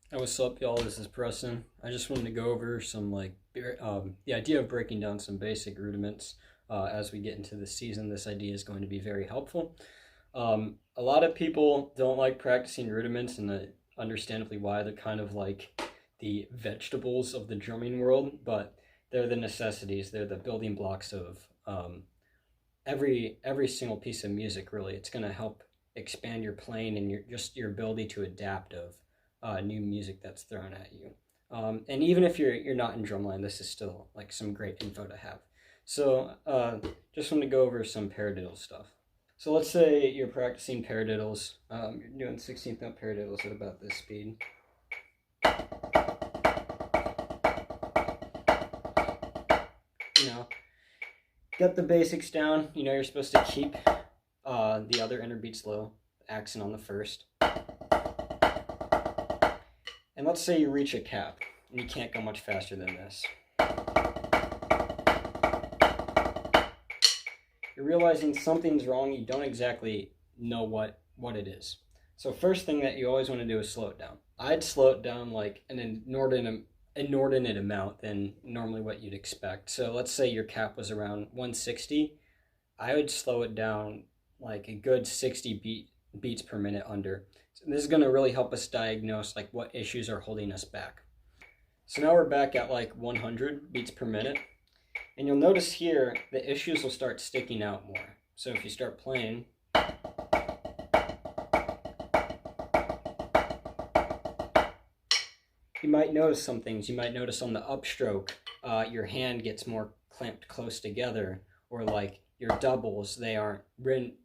Hey, what's up, y'all? This is Preston. I just wanted to go over some the idea of breaking down some basic rudiments as we get into the season. This idea is going to be very helpful. A lot of people don't like practicing rudiments, and understandably why. They're kind of like the vegetables of the drumming world, but they're the necessities. They're the building blocks of every single piece of music. Really, it's going to help expand your playing and your ability to adapt of new music that's thrown at you. And even if you're not in drumline, this is still like some great info to have. So just want to go over some paradiddle stuff. So let's say you're practicing paradiddles. You're doing 16th note paradiddles at about this speed. You know, get the basics down. You know you're supposed to keep the other inner beats low, accent on the first. And let's say you reach a cap, and you can't go much faster than this. You're realizing something's wrong, you don't exactly know what it is. So first thing that you always want to do is slow it down. I'd slow it down like an inordinate amount than normally what you'd expect. So let's say your cap was around 160. I would slow it down like a good 60 beats per minute under. So this is going to really help us diagnose like what issues are holding us back. So now we're back at like 100 beats per minute. And you'll notice here the issues will start sticking out more. So if you start playing, you might notice some things. You might notice on the upstroke, your hand gets more clamped close together, or like your doubles, they aren't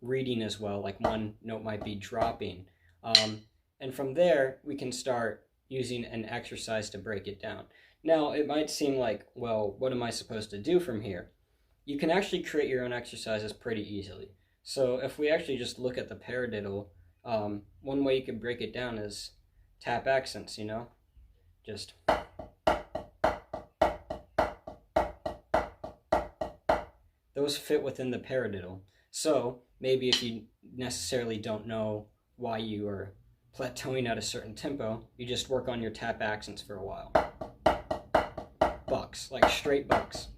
reading as well, like one note might be dropping. And from there, we can start using an exercise to break it down. Now, it might seem like, well, what am I supposed to do from here? You can actually create your own exercises pretty easily. So if we actually just look at the paradiddle, one way you can break it down is tap accents, you know? Just... those fit within the paradiddle. So maybe if you necessarily don't know why you are plateauing at a certain tempo, you just work on your tap accents for a while. Bucks, like straight bucks.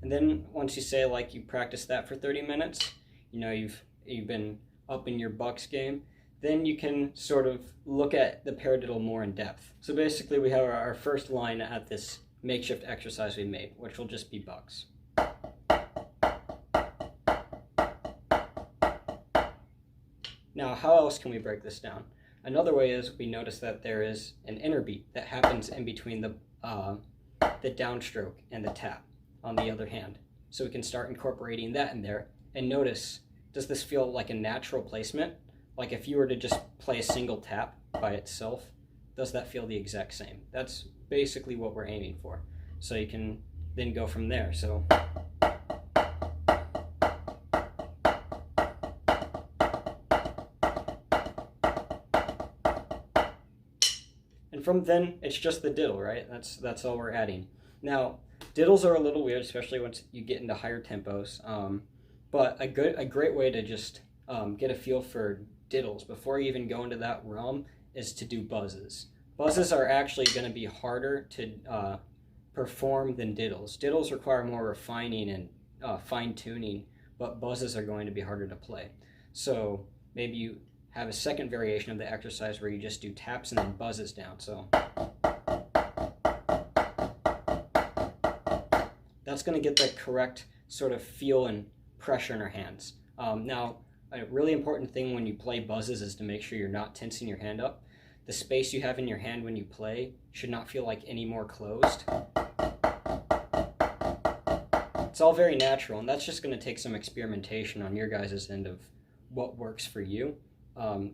And then once you say like you practice that for 30 minutes, you know you've been up in your bucks game, then you can sort of look at the paradiddle more in depth. So basically we have our first line at this makeshift exercise we made, which will just be bucks. Now, how else can we break this down? Another way is we notice that there is an inner beat that happens in between the downstroke and the tap on the other hand. So we can start incorporating that in there and notice, does this feel like a natural placement? Like if you were to just play a single tap by itself, does that feel the exact same? That's basically what we're aiming for. So you can then go from there. So and from then it's just the diddle, right? That's all we're adding. Now, diddles are a little weird, especially once you get into higher tempos. But a great way to just get a feel for diddles before you even go into that realm is to do buzzes. Buzzes are actually going to be harder to perform than diddles. Diddles require more refining and fine-tuning, but buzzes are going to be harder to play. So maybe you have a second variation of the exercise where you just do taps and then buzzes down. So that's going to get the correct sort of feel and pressure in our hands. Now, a really important thing when you play buzzes is to make sure you're not tensing your hand up. The space you have in your hand when you play should not feel like any more closed. It's all very natural, and that's just going to take some experimentation on your guys' end of what works for you.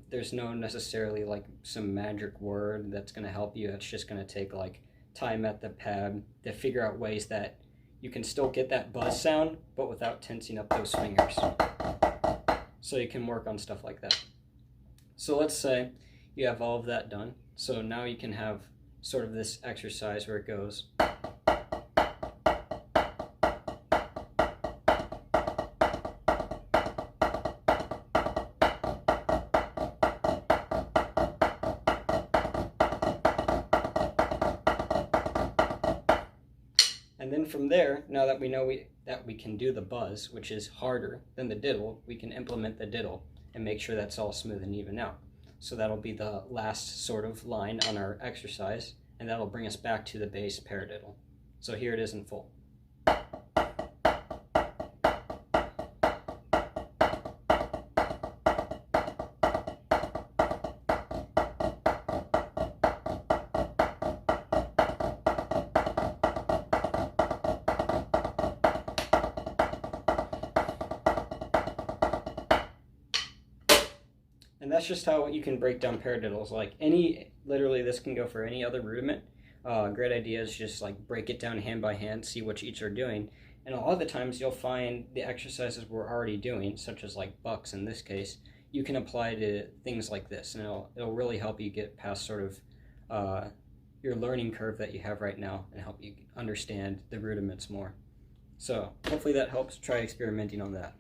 There's no necessarily like some magic word that's going to help you. It's just going to take like time at the pad to figure out ways that you can still get that buzz sound, but without tensing up those fingers. So you can work on stuff like that. So let's say you have all of that done. So now you can have sort of this exercise where it goes. And then from there, now that we know that we can do the buzz, which is harder than the diddle, we can implement the diddle and make sure that's all smooth and even out. So that'll be the last sort of line on our exercise, and that'll bring us back to the bass paradiddle. So here it is in full. And that's just how you can break down paradiddles. Like literally this can go for any other rudiment. Great idea is just like break it down hand by hand, see what each are doing. And a lot of the times you'll find the exercises we're already doing, such as like bucks in this case, you can apply to things like this. And it'll really help you get past sort of your learning curve that you have right now and help you understand the rudiments more. So hopefully that helps. Try experimenting on that.